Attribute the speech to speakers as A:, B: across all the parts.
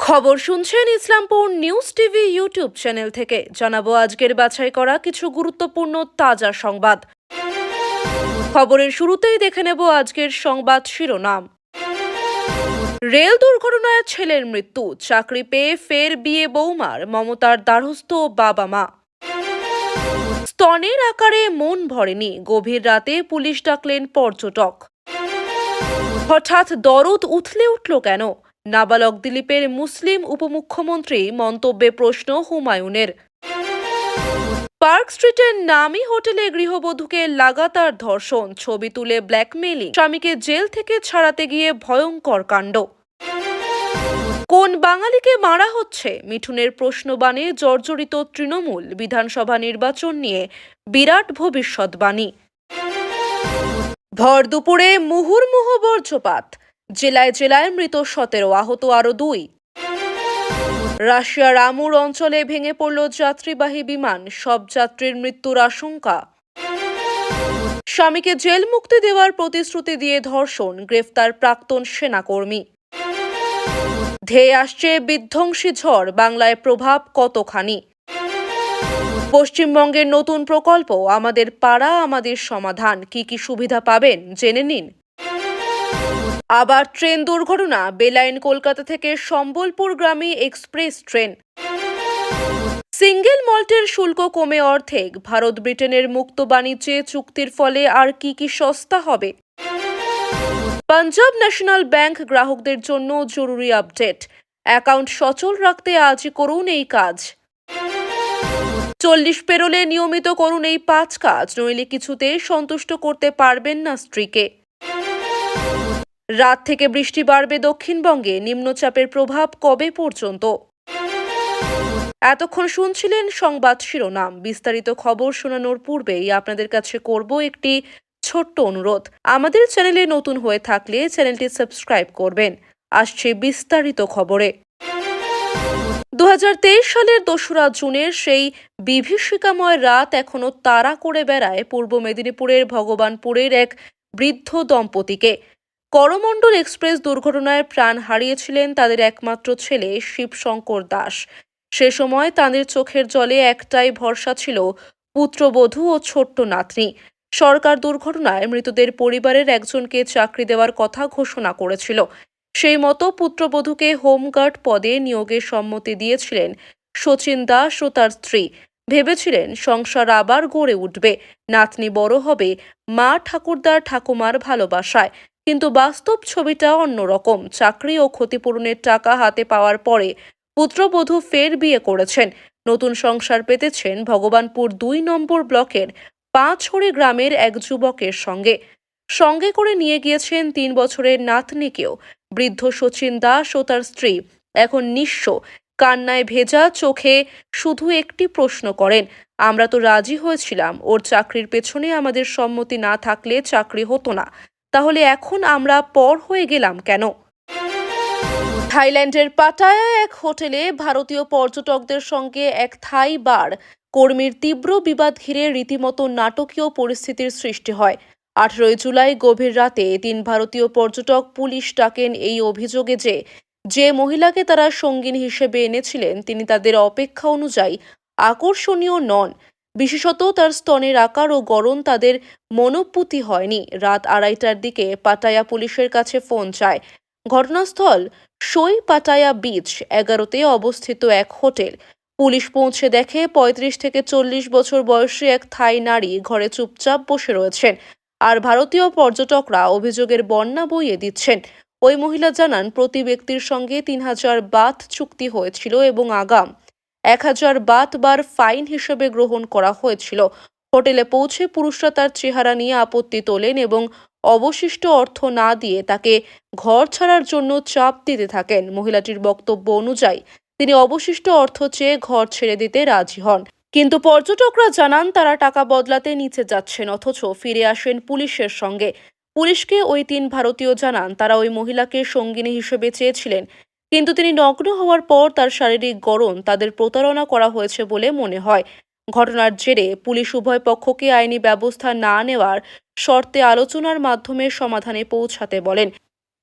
A: খবর শুনছেন Islampur news TV YouTube channel থেকে। জানাবো আজকের বাছাই করা কিছু গুরুত্বপূর্ণ তাজা সংবাদ। খবরের শুরুতেই দেখে নেব আজকের সংবাদ শিরোনাম। রেল দুর্ঘটনায় ছেলের মৃত্যু, চাকরি পেয়ে ফের বিয়ে বৌমার, মমতার দ্বারস্থ বাবা মা। স্তনের আকারে মন ভরেনি, গভীর রাতে পুলিশ ডাকলেন পর্যটক। হঠাৎ দরদ উথলে উঠল কেন? নাবালক দিলীপের মুসলিম উপমুখ্যমন্ত্রী মন্তব্যে প্রশ্ন হুমায়ুনের। পার্ক স্ট্রিটের নামী হোটেলে গৃহবধূকে লাগাতার ধর্ষণ, ছবি তুলে ব্ল্যাকমেইলিং, স্বামীকে জেল থেকে ছাড়াতে গিয়ে ভয়ঙ্কর কাণ্ড। কোন বাঙালিকে মারা হচ্ছে? মিঠুনের প্রশ্নবাণে জর্জরিত তৃণমূল, বিধানসভা নির্বাচন নিয়ে বিরাট ভবিষ্যৎবাণী। ভর দুপুরে মুহুর্মুহু বজ্রপাত, জেলায় জেলায় মৃত 17, আহত আরো 2। রাশিয়ার আমুর অঞ্চলে ভেঙে পড়ল যাত্রীবাহী বিমান, সব যাত্রীর মৃত্যুর আশঙ্কা। স্বামীকে জেল মুক্তি দেওয়ার প্রতিশ্রুতি দিয়ে ধর্ষণ, গ্রেফতার প্রাক্তন সেনাকর্মী। ধেয়ে আসছে বিধ্বংসী ঝড়, বাংলায় প্রভাব কতখানি? পশ্চিমবঙ্গের নতুন প্রকল্প আমাদের পাড়া আমাদের সমাধান, কি কি সুবিধা পাবেন জেনে নিন। আবার ট্রেন দুর্ঘটনা, বেলাইন কলকাতা থেকে সম্বলপুর গ্রামে এক্সপ্রেস ট্রেন। সিঙ্গেল মল্টের শুল্ক কমে অর্ধেক, ভারত ব্রিটেনের মুক্ত বাণিজ্যে চুক্তির ফলে আর কি কি সস্তা হবে? পাঞ্জাব ন্যাশনাল ব্যাংক গ্রাহকদের জন্য জরুরি আপডেট, অ্যাকাউন্ট সচল রাখতে আজই করুন এই কাজ। 40 পেরোলে নিয়মিত করুন এই 5 কাজ, নইলে কিছুতে সন্তুষ্ট করতে পারবেন না স্ত্রীকে। রাত থেকে বৃষ্টি বাড়বে দক্ষিণবঙ্গে, নিম্নচাপের প্রভাব কবে পর্যন্ত? এতক্ষণ শুনছিলেন সংবাদ শিরোনাম। বিস্তারিত খবর শোনানোর পূর্বেই আপনাদের কাছে করব একটি ছোট্ট অনুরোধ। আমাদের চ্যানেলে নতুন হয়ে থাকলে চ্যানেলটি সাবস্ক্রাইব করবেন। আসছে বিস্তারিত খবরে। 2023 সালের 2রা জুনের সেই বিভীষিকাময় রাত এখনো তাড়া করে বেড়ায় পূর্ব মেদিনীপুরের ভগবানপুরের এক বৃদ্ধ দম্পতিকে। করমণ্ডল এক্সপ্রেস দুর্ঘটনায় প্রাণ হারিয়েছিলেন তাদের একমাত্র ছেলে শিবশঙ্কর দাস। সে সময় তাদের চোখের জলে একটাই ভরসা ছিল পুত্রবধূ ও ছোট্ট নাতনি। সরকার দুর্ঘটনায় মৃতদের পরিবারের একজনকে চাকরি দেওয়ার কথা ঘোষণা করেছিল। সেই মতো পুত্রবধূকে হোমগার্ড পদে নিয়োগের সম্মতি দিয়েছিলেন শচীন দাস ও তার স্ত্রী। ভেবেছিলেন সংসার আবার গড়ে উঠবে, নাতনি বড় হবে মা ঠাকুরদার ঠাকুমার ভালোবাসায়। কিন্তু বাস্তব ছবিটা অন্যরকম। চাকরি ও ক্ষতিপূরণের টাকা হাতে পাওয়ার পরে পুত্রবধূ ফের বিয়ে করেছেন। নতুন সংসার পেতেছেন ভগবানপুর 2 নম্বর ব্লকের 5ছড়ি গ্রামের এক যুবকের সঙ্গে। সঙ্গে করে নিয়ে গিয়েছেন 3 বছরের নাতনিকেও। বৃদ্ধ শচীন দাস ও তার স্ত্রী এখন নিঃস্ব, কান্নায় ভেজা চোখে শুধু একটি প্রশ্ন করেন, আমরা তো রাজি হয়েছিলাম, ওর চাকরির পেছনে আমাদের সম্মতি না থাকলে চাকরি হতো না, তাহলে এখন আমরা পর হয়ে গেলাম কেন? থাইল্যান্ডের পাটায়ায় এক হোটেলে ভারতীয় পর্যটকদের সঙ্গে এক থাই বার কর্মীর তীব্র বিবাদ ঘিরে রীতিমতো নাটকীয় পরিস্থিতির সৃষ্টি হয়। 18 জুলাই গভীর রাতে 3 ভারতীয় পর্যটক পুলিশ ডাকেন এই অভিযোগে যে মহিলাকে তারা সঙ্গিনী হিসেবে এনেছিলেন তিনি তাদের অপেক্ষা অনুযায়ী আকর্ষণীয় নন। বিশেষত তার স্তনের আকার ও গড়ন তাদের মনোপুতি হয়নি। রাত 2:30টার দিকে পাটায়া পুলিশের কাছে ফোন যায়। ঘটনাস্থল সই পাটায়া বিচ 11-তে অবস্থিত এক হোটেল। পুলিশ পৌঁছে দেখে 35 থেকে 40 বছর বয়সী এক থাই নারী ঘরে চুপচাপ বসে রয়েছেন, আর ভারতীয় পর্যটকরা অভিযোগের বন্যা বইয়ে দিচ্ছেন। ওই মহিলা জানান প্রতি ব্যক্তির সঙ্গে 3000 বাত চুক্তি হয়েছিল এবং আগাম 1000 বাত বার ফাইন হিসেবে গ্রহণ করা হয়েছিল। হোটেলে পৌঁছে পুরুষরা তার চেহারা নিয়ে আপত্তি তোলেন এবং অবশিষ্ট অর্থ না দিয়ে তাকে ঘর ছাড়ার জন্য চাপ দিতে থাকেন। মহিলাটির বক্তব্য অনুযায়ী তিনি অবশিষ্ট অর্থ চেয়ে ঘর ছেড়ে দিতে রাজি হন, কিন্তু পর্যটকরা জানান তারা টাকা বদলাতে নিচে যাচ্ছেন, অথচ ফিরে আসেন পুলিশের সঙ্গে। পুলিশকে ওই 3 ভারতীয় জানান তারা ওই মহিলাকে সঙ্গিনী হিসেবে চেয়েছিলেন, কিন্তু তিনি নগ্ন হওয়ার পর তার শারীরিক গড়ন তাদের প্রতারণা করা হয়েছে বলে মনে হয়। ঘটনার জেরে পুলিশ উভয় পক্ষকে আইনি ব্যবস্থা না নেওয়ার শর্তে আলোচনার মাধ্যমে সমাধানে পৌঁছাতে বলেন।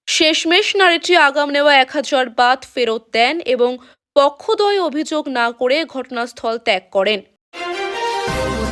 A: শেষমেশ নারীটি আগাম নেওয়া ১,০০০ বাত ফেরত দেন এবং পক্ষদ্বয় অভিযোগ না করে ঘটনাস্থল ত্যাগ করেন।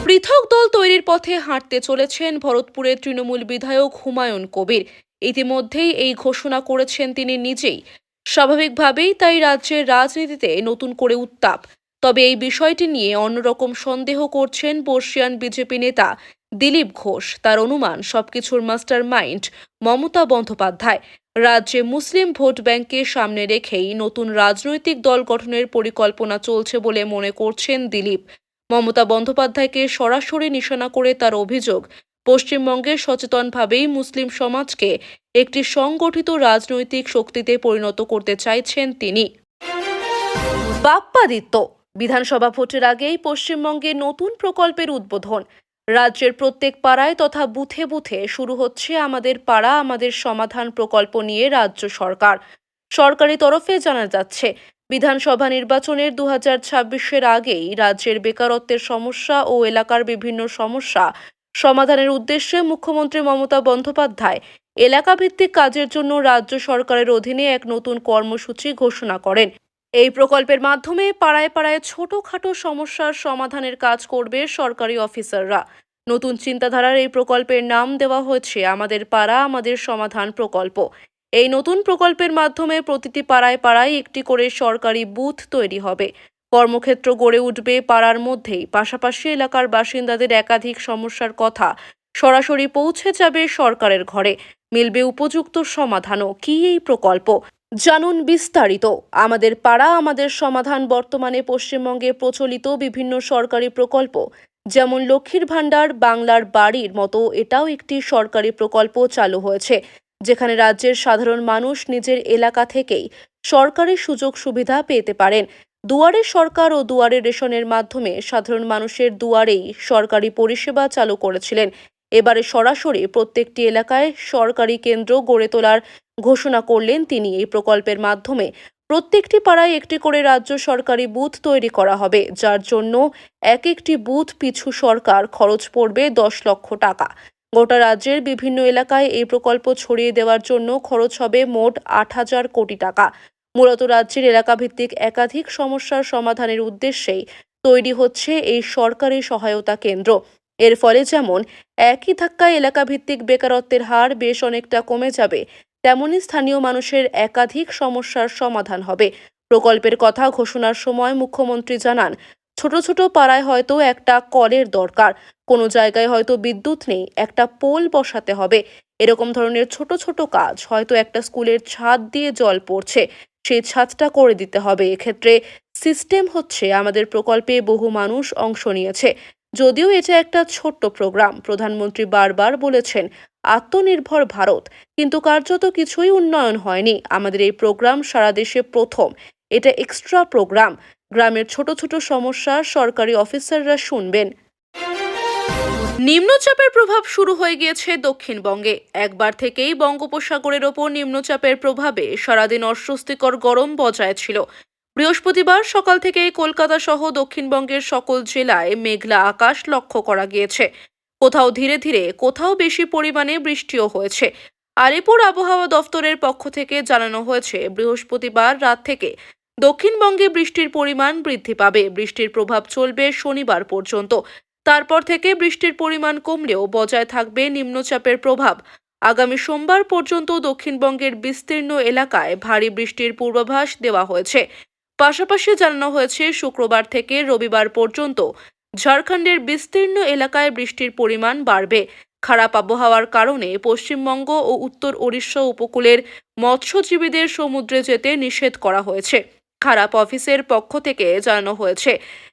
A: পৃথক দল তৈরির পথে হাঁটতে চলেছেন ভরতপুরের তৃণমূল বিধায়ক হুমায়ুন কবির। ইতিমধ্যেই এই ঘোষণা করেছেন তিনি নিজেই। স্বাভাবিকভাবেই তাই রাজ্যের রাজনীতিতে নতুন করে উত্তাপ। তবে এই বিষয়টি নিয়ে অন্যরকম সন্দেহ করছেন বর্ষিয়ান বিজেপি নেতা দিলীপ ঘোষ। তার অনুমান সবকিছুর মাস্টার মাইন্ড মমতা বন্দ্যোপাধ্যায়। রাজ্যে মুসলিম ভোট ব্যাংককে সামনে রেখেই নতুন রাজনৈতিক দল গঠনের পরিকল্পনা চলছে বলে মনে করছেন দিলীপ। মমতা বন্দ্যোপাধ্যায়কে সরাসরি নিশানা করে তার অভিযোগ, পশ্চিমবঙ্গে সচেতনভাবেই মুসলিম সমাজকে একটি সংগঠিত রাজনৈতিক শক্তিতে পরিণত করতে চাইছেন তিনি। বাপ্পাদিত্য বিধানসভা ভোটের আগেই পশ্চিমবঙ্গে নতুন প্রকল্পের উদ্বোধন। রাজ্যের প্রত্যেক পাড়ায় তথা বুথে বুথে শুরু হচ্ছে আমাদের পাড়া আমাদের সমাধান প্রকল্প নিয়ে রাজ্য সরকার। সরকারি তরফে জানা যাচ্ছে, বিধানসভা নির্বাচনের 2026-এর আগেই রাজ্যের বেকারত্বের সমস্যা ও এলাকার বিভিন্ন সমস্যা সমাধানের উদ্দেশ্যে মুখ্যমন্ত্রী মমতা বন্দ্যোপাধ্যায় এলাকাভিত্তিক কাজের জন্য রাজ্য সরকারের অধীনে এক নতুন কর্মসূচি ঘোষণা করেন। এই প্রকল্পের মাধ্যমে পাড়ায় পাড়ায় ছোটখাটো সমস্যার সমাধানের কাজ করবে সরকারি অফিসাররা। নতুন চিন্তাধারার এই প্রকল্পের নাম দেওয়া হয়েছে আমাদের পাড়া আমাদের সমাধান প্রকল্প। এই নতুন প্রকল্পের মাধ্যমে প্রতিটি পাড়ায় পাড়ায় একটি করে সরকারি বুথ তৈরি হবে। কর্মক্ষেত্র গড়ে উঠবে পাড়ার মধ্যেই। পাশাপাশি এলাকার বাসিন্দাদের একাধিক সমস্যার কথা সরাসরি পৌঁছে যাবে সরকারের ঘরে। মিলবে উপযুক্ত সমাধানও। কি এই প্রকল্প? জানুন বিস্তারিত। আমাদের পাড়া আমাদের সমাধান বর্তমানে পশ্চিমবঙ্গে প্রচলিত বিভিন্ন সরকারি প্রকল্প, যেমন লক্ষ্মীর ভাণ্ডার, বাংলার বাড়ির মতো এটাও একটি সরকারি প্রকল্প চালু হয়েছে, যেখানে রাজ্যের সাধারণ মানুষ নিজের এলাকা থেকেই সরকারি সুযোগ সুবিধা পেতে পারেন। দুয়ারে সরকার ও দুয়ারে রেশনের মাধ্যমে সাধারণ মানুষের দুয়ারেই সরকারি পরিষেবা চালু করেছিলেন। এবারে সরাসরি প্রত্যেকটি এলাকায় সরকারি কেন্দ্র গড়ে তোলার ঘোষণা করলেন তিনি। এই প্রকল্পের মাধ্যমে প্রত্যেকটি পাড়ায় একটি করে রাজ্য সরকারি বুথ তৈরি করা হবে, যার জন্য এক একটি বুথ পিছু সরকার খরচ পড়বে 10 লক্ষ টাকা। গোটা রাজ্যের বিভিন্ন এলাকায় এই প্রকল্প ছড়িয়ে দেওয়ার জন্য খরচ হবে মোট 8,000 কোটি টাকা। মূলত রাজ্যের এলাকাভিত্তিক একাধিক সমস্যার সমাধানের উদ্দেশ্যেই তৈরি হচ্ছে এই সরকারি সহায়তা কেন্দ্র। এর ফলে যেমন একই ধাক্কায় এলাকাভিত্তিক বেকারত্বের হার বেশ অনেকটা কমে যাবে, তেমনি স্থানীয় মানুষের একাধিক সমস্যার সমাধান হবে। প্রকল্পের কথা ঘোষণার সময় মুখ্যমন্ত্রী জানান, ছোট ছোট পাড়ায় হয়তো একটা কলের দরকার, কোনো জায়গায় হয়তো বিদ্যুৎ নেই, একটা পোল বসাতে হবে। এরকম ধরনের ছোট ছোট কাজ, হয়তো একটা স্কুলের ছাদ দিয়ে জল পড়ছে, সেই ছাদটা করে দিতে হবে। এক্ষেত্রে সিস্টেম হচ্ছে আমাদের প্রকল্পে বহু মানুষ অংশ নিয়েছে। যদিও এটা একটা ছোট্ট প্রোগ্রাম, প্রধানমন্ত্রী বারবার বলেছেন আত্মনির্ভর ভারত, কিন্তু কার্যত কিছুই উন্নয়ন হয়নি। আমাদের এই প্রোগ্রাম সারা দেশে প্রথম। এটা এক্সট্রা প্রোগ্রাম। গ্রামের ছোট ছোট সমস্যা সরকারি অফিসাররা শুনবেন। নিম্নচাপের প্রভাব শুরু হয়ে গিয়েছে দক্ষিণবঙ্গে। একবার থেকেই বঙ্গোপসাগরের ওপর নিম্নচাপের প্রভাবে সারাদিন অস্বস্তিকর গরম বজায় ছিল। বৃহস্পতিবার সকাল থেকে কলকাতা সহ দক্ষিণবঙ্গের সকল জেলায় মেঘলা আকাশ লক্ষ্য করা গিয়েছে। কোথাও ধীরে ধীরে, কোথাও বেশি পরিমাণে বৃষ্টিও হয়েছে। আলিপুর আবহাওয়া দফতরের পক্ষ থেকে জানানো হয়েছে, বৃহস্পতিবার রাত থেকে দক্ষিণবঙ্গে বৃষ্টির পরিমাণ বৃদ্ধি পাবে। বৃষ্টির প্রভাব চলবে শনিবার পর্যন্ত। তারপর থেকে বৃষ্টির পরিমাণ কমলেও বজায় থাকবে নিম্নচাপের প্রভাব। আগামী সোমবার পর্যন্ত দক্ষিণবঙ্গের বিস্তীর্ণ এলাকায় ভারী বৃষ্টির পূর্বাভাস দেওয়া হয়েছে। পাশাপাশি জানানো হয়েছে, শুক্রবার থেকে রবিবার পর্যন্ত ঝাড়খণ্ডের বিস্তীর্ণ এলাকায় বৃষ্টির পরিমাণ বাড়বে। খারাপ আবহাওয়ার কারণে পশ্চিমবঙ্গ ও উত্তর ওড়িশা উপকূলের মৎস্যজীবীদের সমুদ্রে যেতে নিষেধ করা হয়েছে। খারাপ অফিসের পক্ষ থেকে জানানো হয়েছে,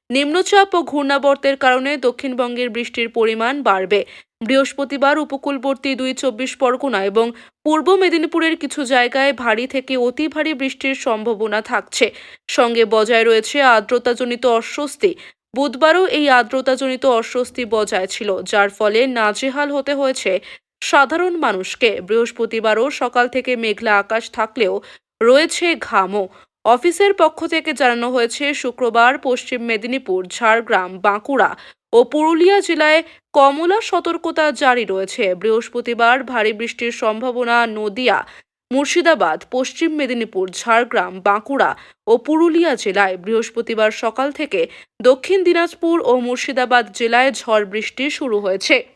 A: নিম্নচাপ ও ঘূর্ণাবর্তের কারণে দক্ষিণবঙ্গের বৃষ্টির পরিমাণ বাড়বে। বৃহস্পতিবার উপকূলবর্তী 24 পরগনা এবং পূর্ব মেদিনীপুরের কিছু জায়গায় ভারী থেকে অতি ভারী বৃষ্টির সম্ভাবনা থাকছে। সঙ্গে বজায় রয়েছে আর্দ্রতাজনিত অস্বস্তি। বুধবারও এই আর্দ্রতাজনিত অস্বস্তি বজায় ছিল, যার ফলে নাজেহাল হতে হয়েছে সাধারণ মানুষকে। বৃহস্পতিবারও সকাল থেকে মেঘলা আকাশ থাকলেও রয়েছে ঘামও। অফিসের পক্ষ থেকে জানানো হয়েছে, শুক্রবার পশ্চিম মেদিনীপুর, ঝাড়গ্রাম, বাঁকুড়া ও পুরুলিয়া জেলায় কমলা সতর্কতা জারি রয়েছে। বৃহস্পতিবার ভারী বৃষ্টির সম্ভাবনা নদিয়া, মুর্শিদাবাদ, পশ্চিম মেদিনীপুর, ঝাড়গ্রাম, বাঁকুড়া ও পুরুলিয়া জেলায় বৃহস্পতিবার সকাল থেকে দক্ষিণ দিনাজপুর ও মুর্শিদাবাদ জেলায় ঝড় বৃষ্টি শুরু হয়েছে।